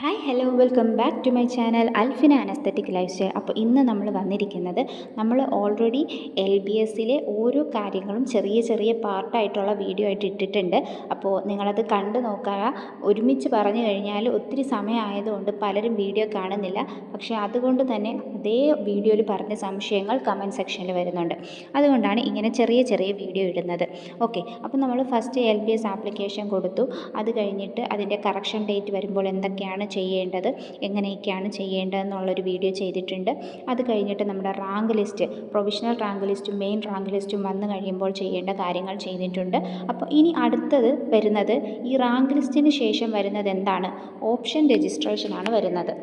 Hi hello welcome back to my channel Alfina an aesthetic lifestyle. അപ്പോൾ ഇന്ന് നമ്മൾ വന്നിരിക്കുന്നത് നമ്മൾ ഓൾറെഡി LBSലെ ഓരോ കാര്യങ്ങളും ചെറിയ ചെറിയ പാർട്ടായിട്ടുള്ള വീഡിയോ ആയിട്ട് ഇട്ടിട്ടുണ്ട്. അപ്പോൾ നിങ്ങളത് കണ്ടു നോക്കുക. ഒരുമിച്ച് പറഞ്ഞു കഴിഞ്ഞാൽ ഒത്തിരി സമയമായതുകൊണ്ട് പലരും വീഡിയോ കാണുന്നില്ല. പക്ഷേ അതുകൊണ്ട് തന്നെ അതേ വീഡിയോയിൽ പറഞ്ഞ സംശയങ്ങൾ കമൻറ്റ് സെക്ഷനിൽ വരുന്നുണ്ട്. അതുകൊണ്ടാണ് ഇങ്ങനെ ചെറിയ ചെറിയ വീഡിയോ ഇടുന്നത്. ഓക്കെ, അപ്പോൾ നമ്മൾ ഫസ്റ്റ് LBS ആപ്ലിക്കേഷൻ കൊടുത്തു. അത് കഴിഞ്ഞിട്ട് അതിൻ്റെ കറക്ഷൻ ഡേറ്റ് വരുമ്പോൾ എന്തൊക്കെയാണ് ചെയ്യേണ്ടത്, എങ്ങനെയൊക്കെയാണ് ചെയ്യേണ്ടതെന്നുള്ളൊരു വീഡിയോ ചെയ്തിട്ടുണ്ട്. അത് കഴിഞ്ഞിട്ട് നമ്മുടെ റാങ്ക് ലിസ്റ്റ്, പ്രൊവിഷണൽ റാങ്ക് ലിസ്റ്റും മെയിൻ റാങ്ക് ലിസ്റ്റും വന്നു കഴിയുമ്പോൾ ചെയ്യേണ്ട കാര്യങ്ങൾ ചെയ്തിട്ടുണ്ട്. അപ്പോൾ ഇനി അടുത്തത് വരുന്നത് ഈ റാങ്ക് ലിസ്റ്റിന് ശേഷം വരുന്നത് എന്താണ്? ഓപ്ഷൻ രജിസ്ട്രേഷനാണ് വരുന്നത്.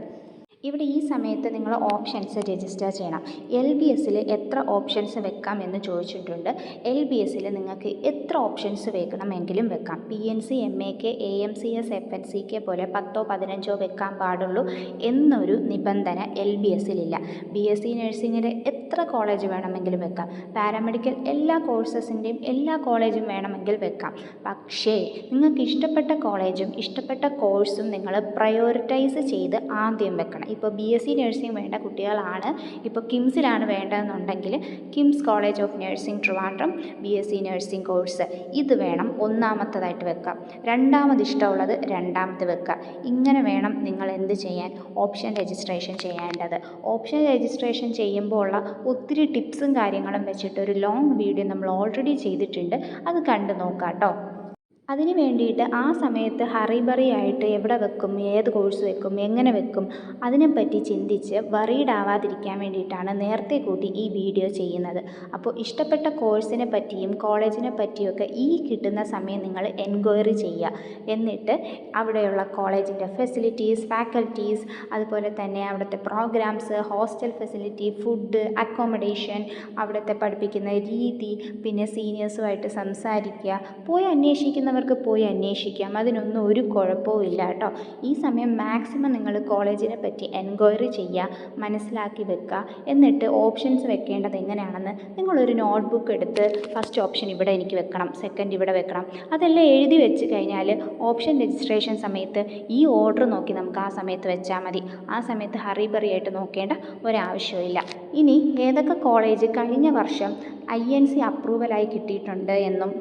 ഇവിടെ ഈ സമയത്ത് നിങ്ങൾ ഓപ്ഷൻസ് രജിസ്റ്റർ ചെയ്യണം. LBSൽ എത്ര ഓപ്ഷൻസ് വെക്കാം എന്ന് ചോദിച്ചിട്ടുണ്ട്. LBSൽ നിങ്ങൾക്ക് എത്ര ഓപ്ഷൻസ് വെക്കണമെങ്കിലും വെക്കാം. PNC, MAK, AMCS, FNCK പോലെ 10ഓ 15ഓ വെക്കാൻ പാടുള്ളൂ എന്നൊരു നിബന്ധന LBSലില്ല. BSc നഴ്സിങ്ങിൻ്റെ എത്ര കോളേജ് വേണമെങ്കിലും വെക്കാം. പാരാമെഡിക്കൽ എല്ലാ കോഴ്സസിൻ്റെയും എല്ലാ കോളേജും വേണമെങ്കിൽ വെക്കാം. പക്ഷേ നിങ്ങൾക്ക് ഇഷ്ടപ്പെട്ട കോളേജും ഇഷ്ടപ്പെട്ട കോഴ്സും നിങ്ങൾ പ്രയോറിറ്റൈസ് ചെയ്ത് ആദ്യം വെക്കണം. ഇപ്പോൾ BSc നഴ്സിംഗ് വേണ്ട കുട്ടികളാണ്, ഇപ്പോൾ കിംസിലാണ് വേണ്ടതെന്നുണ്ടെങ്കിൽ KIMS college of nursing Trivandrum BSc nursing course ഇത് വേണം ഒന്നാമത്തതായിട്ട് വെക്കാം. രണ്ടാമത് ഇഷ്ടമുള്ളത് രണ്ടാമത് വെക്കാം. ഇങ്ങനെ വേണം നിങ്ങൾ എന്ത് ചെയ്യാൻ? ഓപ്ഷൻ രജിസ്ട്രേഷൻ ചെയ്യേണ്ടത്. ഓപ്ഷൻ രജിസ്ട്രേഷൻ ചെയ്യുമ്പോൾ ഉള്ള ഒത്തിരി ടിപ്സും കാര്യങ്ങളും വെച്ചിട്ട് ഒരു ലോങ് വീഡിയോ നമ്മൾ ഓൾറെഡി ചെയ്തിട്ടുണ്ട്. അത് കണ്ടു നോക്കാം കേട്ടോ. അതിന് വേണ്ടിയിട്ട് ആ സമയത്ത് ഹറിബറി ആയിട്ട് എവിടെ വെക്കും, ഏത് കോഴ്സ് വെക്കും, എങ്ങനെ വെക്കും, അതിനെപ്പറ്റി ചിന്തിച്ച് വറീഡ് ആവാതിരിക്കാൻ വേണ്ടിയിട്ടാണ് നേരത്തെ കൂട്ടി ഈ വീഡിയോ ചെയ്യുന്നത്. അപ്പോൾ ഇഷ്ടപ്പെട്ട കോഴ്സിനെ പറ്റിയും കോളേജിനെ പറ്റിയൊക്കെ ഈ കിട്ടുന്ന സമയം നിങ്ങൾ എൻക്വയറി ചെയ്യുക. എന്നിട്ട് അവിടെയുള്ള കോളേജിൻ്റെ ഫെസിലിറ്റീസ്, ഫാക്കൽറ്റീസ്, അതുപോലെ തന്നെ അവിടുത്തെ programs, hostel facility, food, accommodation, അവിടുത്തെ പഠിപ്പിക്കുന്ന രീതി, പിന്നെ സീനിയേഴ്സുമായിട്ട് സംസാരിക്കുക. പോയി അന്വേഷിക്കുന്നവർക്ക് പോയി അന്വേഷിക്കാം, അതിനൊന്നും ഒരു കുഴപ്പവും ഇല്ല കേട്ടോ. ഈ സമയം മാക്സിമം നിങ്ങൾ കോളേജിനെ പറ്റി എൻക്വയറി ചെയ്യുക, മനസ്സിലാക്കി വെക്കുക. എന്നിട്ട് ഓപ്ഷൻസ് വെക്കേണ്ടത് എങ്ങനെയാണെന്ന് നിങ്ങളൊരു നോട്ട്ബുക്ക് എടുത്ത് ഫസ്റ്റ് ഓപ്ഷൻ ഇവിടെ എനിക്ക് വെക്കണം, സെക്കൻഡ് ഇവിടെ വെക്കണം, അതെല്ലാം എഴുതി വെച്ച് കഴിഞ്ഞാൽ ഓപ്ഷൻ രജിസ്ട്രേഷൻ സമയത്ത് ഈ ഓർഡർ നോക്കി നമുക്ക് ആ സമയത്ത് വെച്ചാൽ മതി. ആ സമയത്ത് ഹറിബറി ആയിട്ട് നോക്കേണ്ട ഒരാവശ്യമില്ല. ഇനി ഏതൊക്കെ കോളേജ് കഴിഞ്ഞ വർഷം INC അപ്രൂവലായി കിട്ടിയിട്ടുണ്ട് എന്നും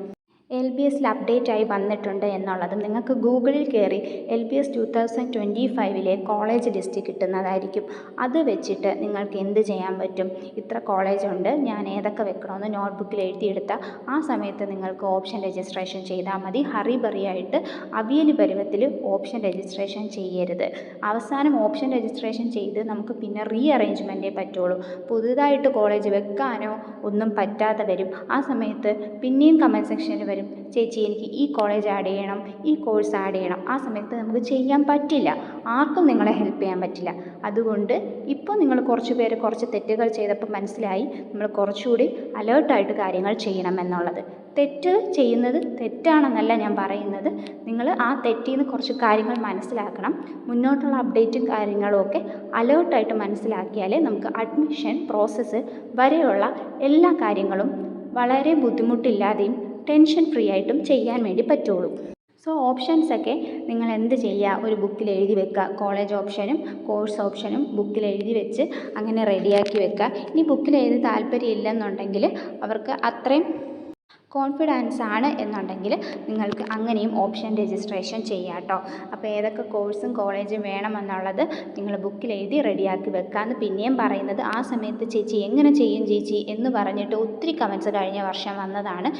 LBSൽ അപ്ഡേറ്റ് ആയി വന്നിട്ടുണ്ട് എന്നുള്ളതും നിങ്ങൾക്ക് ഗൂഗിളിൽ കയറി LBS 2025 കോളേജ് ലിസ്റ്റ് കിട്ടുന്നതായിരിക്കും. അത് വെച്ചിട്ട് നിങ്ങൾക്ക് എന്ത് ചെയ്യാൻ പറ്റും? ഇത്ര കോളേജുണ്ട്, ഞാൻ ഏതൊക്കെ വെക്കണമെന്ന് നോട്ട്ബുക്കിൽ എഴുതിയെടുത്താൽ ആ സമയത്ത് നിങ്ങൾക്ക് ഓപ്ഷൻ രജിസ്ട്രേഷൻ ചെയ്താൽ മതി. ഹറിബറിയായിട്ട് അവിയൽ പരുവത്തിൽ ഓപ്ഷൻ രജിസ്ട്രേഷൻ ചെയ്യരുത്. അവസാനം ഓപ്ഷൻ രജിസ്ട്രേഷൻ ചെയ്ത് നമുക്ക് പിന്നെ അറേഞ്ച്മെൻറ്റേ പറ്റുള്ളൂ. പുതുതായിട്ട് കോളേജ് വെക്കാനോ ഒന്നും പറ്റാതെ വരും. ആ സമയത്ത് പിന്നെയും കമൻറ്റ് സെക്ഷനിൽ വരും, ചേച്ചി എനിക്ക് ഈ കോളേജ് ആഡ് ചെയ്യണം, ഈ കോഴ്സ് ആഡ് ചെയ്യണം. ആ സമയത്ത് നമുക്ക് ചെയ്യാൻ പറ്റില്ല, ആർക്കും നിങ്ങളെ ഹെൽപ്പ് ചെയ്യാൻ പറ്റില്ല. അതുകൊണ്ട് ഇപ്പോൾ നിങ്ങൾ കുറച്ച് പേര് കുറച്ച് തെറ്റുകൾ ചെയ്തപ്പോൾ മനസ്സിലായി നമ്മൾ കുറച്ചുകൂടി അലേർട്ടായിട്ട് കാര്യങ്ങൾ ചെയ്യണം എന്നുള്ളത്. തെറ്റ് ചെയ്യുന്നത് തെറ്റാണെന്നല്ല ഞാൻ പറയുന്നത്, നിങ്ങൾ ആ തെറ്റിൽ നിന്ന് കുറച്ച് കാര്യങ്ങൾ മനസ്സിലാക്കണം. മുന്നോട്ടുള്ള അപ്ഡേറ്റും കാര്യങ്ങളും ഒക്കെ അലേർട്ടായിട്ട് മനസ്സിലാക്കിയാലേ നമുക്ക് അഡ്മിഷൻ പ്രോസസ്സ് വരെയുള്ള എല്ലാ കാര്യങ്ങളും വളരെ ബുദ്ധിമുട്ടില്ലാതെയും ടെൻഷൻ ഫ്രീ ആയിട്ടും ചെയ്യാൻ വേണ്ടി പറ്റുള്ളൂ. സോ ഓപ്ഷൻസൊക്കെ നിങ്ങൾ എന്ത് ചെയ്യുക? ഒരു ബുക്കിൽ എഴുതി വെക്കുക. കോളേജ് ഓപ്ഷനും കോഴ്സ് ഓപ്ഷനും ബുക്കിൽ എഴുതി വെച്ച് അങ്ങനെ റെഡിയാക്കി വെക്കുക. ഇനി ബുക്കിൽ എഴുതി താല്പര്യമില്ലെന്നുണ്ടെങ്കിൽ അവർക്ക് അത്രയും കോൺഫിഡൻസ് ആണ് എന്നുണ്ടെങ്കിൽ നിങ്ങൾക്ക് അങ്ങനെയും ഓപ്ഷൻ രജിസ്ട്രേഷൻ ചെയ്യാം കേട്ടോ. അപ്പോൾ ഏതൊക്കെ കോഴ്സും കോളേജും വേണമെന്നുള്ളത് നിങ്ങൾ ബുക്കിൽ എഴുതി റെഡിയാക്കി വെക്കാമെന്ന് പിന്നെയും പറയുന്നത്. ആ സമയത്ത് ചേച്ചി എങ്ങനെ ചെയ്യും ചേച്ചി എന്ന് പറഞ്ഞിട്ട് ഒത്തിരി കമൻറ്റ്സ് കഴിഞ്ഞ വർഷം വന്നതാണ്.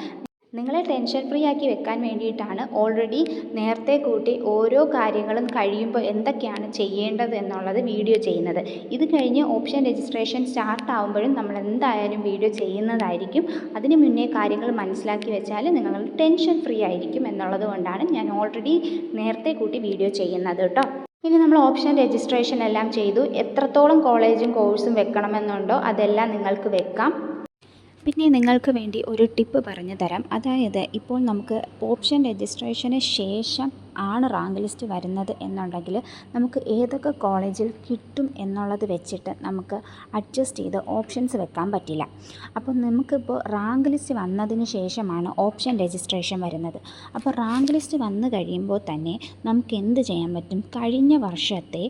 നിങ്ങളെ ടെൻഷൻ ഫ്രീ ആക്കി വെക്കാൻ വേണ്ടിയിട്ടാണ് ഓൾറെഡി നേരത്തെ കൂട്ടി ഓരോ കാര്യങ്ങളും കഴിയുമ്പോൾ എന്തൊക്കെയാണ് ചെയ്യേണ്ടത് എന്നുള്ളത് വീഡിയോ ചെയ്യുന്നത്. ഇത് കഴിഞ്ഞ് ഓപ്ഷൻ രജിസ്ട്രേഷൻ സ്റ്റാർട്ട് ആകുമ്പോഴും നമ്മൾ എന്തായാലും വീഡിയോ ചെയ്യുന്നതായിരിക്കും. അതിന് മുന്നേ കാര്യങ്ങൾ മനസ്സിലാക്കി വെച്ചാൽ നിങ്ങൾ ടെൻഷൻ ഫ്രീ ആയിരിക്കും എന്നുള്ളത് കൊണ്ടാണ് ഞാൻ ഓൾറെഡി നേരത്തെ കൂട്ടി വീഡിയോ ചെയ്യുന്നത് കേട്ടോ. ഇനി നമ്മൾ ഓപ്ഷൻ രജിസ്ട്രേഷൻ എല്ലാം ചെയ്തു. എത്രത്തോളം കോളേജും കോഴ്സും വെക്കണമെന്നുണ്ടോ അതെല്ലാം നിങ്ങൾക്ക് വെക്കാം. പിന്നെ നിങ്ങൾക്ക് വേണ്ടി ഒരു ടിപ്പ് പറഞ്ഞു തരാം. അതായത് ഇപ്പോൾ നമുക്ക് ഓപ്ഷൻ രജിസ്ട്രേഷന് ശേഷം ആണ് റാങ്ക് ലിസ്റ്റ് വരുന്നത് എന്നുണ്ടെങ്കിൽ നമുക്ക് ഏതൊക്കെ കോളേജിൽ കിട്ടും എന്നുള്ളത് വെച്ചിട്ട് നമുക്ക് അഡ്ജസ്റ്റ് ചെയ്ത് ഓപ്ഷൻസ് വെക്കാൻ പറ്റില്ല. അപ്പോൾ നമുക്കിപ്പോൾ റാങ്ക് ലിസ്റ്റ് വന്നതിന് ശേഷമാണ് ഓപ്ഷൻ രജിസ്ട്രേഷൻ വരുന്നത്. അപ്പോൾ റാങ്ക് ലിസ്റ്റ് വന്നു കഴിയുമ്പോൾ തന്നെ നമുക്ക് എന്ത് ചെയ്യാൻ പറ്റും? കഴിഞ്ഞ വർഷത്തെ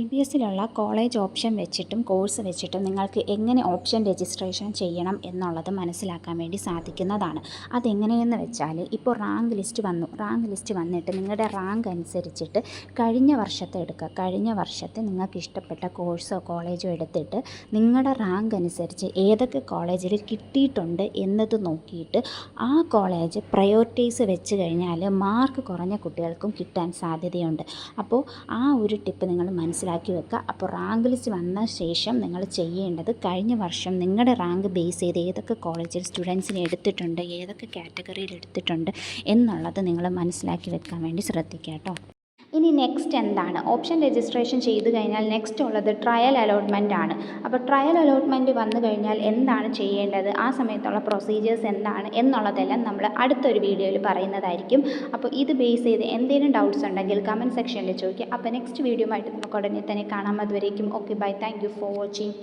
LBSലുള്ള കോളേജ് ഓപ്ഷൻ വെച്ചിട്ടും കോഴ്സ് വെച്ചിട്ടും നിങ്ങൾക്ക് എങ്ങനെ ഓപ്ഷൻ രജിസ്ട്രേഷൻ ചെയ്യണം എന്നുള്ളത് മനസ്സിലാക്കാൻ വേണ്ടി സാധിക്കുന്നതാണ്. അതെങ്ങനെയെന്ന് വെച്ചാൽ ഇപ്പോൾ റാങ്ക് ലിസ്റ്റ് വന്നു. റാങ്ക് ലിസ്റ്റ് വന്നിട്ട് നിങ്ങളുടെ റാങ്ക് അനുസരിച്ചിട്ട് കഴിഞ്ഞ വർഷത്തെ എടുക്കുക. കഴിഞ്ഞ വർഷത്തെ നിങ്ങൾക്ക് ഇഷ്ടപ്പെട്ട കോഴ്സോ കോളേജോ എടുത്തിട്ട് നിങ്ങളുടെ റാങ്ക് അനുസരിച്ച് ഏതൊക്കെ കോളേജിൽ കിട്ടിയിട്ടുണ്ട് എന്നത് നോക്കിയിട്ട് ആ കോളേജ് പ്രയോറിറ്റൈസ് വെച്ച് കഴിഞ്ഞാൽ മാർക്ക് കുറഞ്ഞ കുട്ടികൾക്കും കിട്ടാൻ സാധ്യതയുണ്ട്. അപ്പോൾ ആ ഒരു ടിപ്പ് നിങ്ങൾ മനസ്സിലാക്കി വെക്കുക. അപ്പോൾ റാങ്ക് ലിസ്റ്റ് വന്ന ശേഷം നിങ്ങൾ ചെയ്യേണ്ടത് കഴിഞ്ഞ വർഷം നിങ്ങളുടെ റാങ്ക് ബേസ് ചെയ്ത് ഏതൊക്കെ കോളേജിൽ സ്റ്റുഡൻസിനെ എടുത്തിട്ടുണ്ട്, ഏതൊക്കെ കാറ്റഗറിയിൽ എടുത്തിട്ടുണ്ട് എന്നുള്ളത് നിങ്ങൾ മനസ്സിലാക്കി വെക്കാൻ വേണ്ടി ശ്രദ്ധിക്കുക കേട്ടോ. ഇനി നെക്സ്റ്റ് എന്താണ്? ഓപ്ഷൻ രജിസ്ട്രേഷൻ ചെയ്ത് കഴിഞ്ഞാൽ നെക്സ്റ്റ് ഉള്ളത് ട്രയൽ അലോട്ട്മെൻ്റ് ആണ്. അപ്പോൾ ട്രയൽ അലോട്ട്മെൻറ്റ് വന്നു കഴിഞ്ഞാൽ എന്താണ് ചെയ്യേണ്ടത്, ആ സമയത്തുള്ള പ്രൊസീജിയേഴ്സ് എന്താണ് എന്നുള്ളതെല്ലാം നമ്മൾ അടുത്തൊരു വീഡിയോയിൽ പറയുന്നതായിരിക്കും. അപ്പോൾ ഇത് ബേസ് ചെയ്ത് എന്തെങ്കിലും ഡൗട്ട്സ് ഉണ്ടെങ്കിൽ കമൻറ്റ് സെക്ഷനിൽ ചോദിക്കുക. അപ്പോൾ നെക്സ്റ്റ് വീഡിയോ ആയിട്ട് നമുക്ക് ഉടനെ തന്നെ കാണാം. അതുവരേക്കും okay bye. Thank you for watching.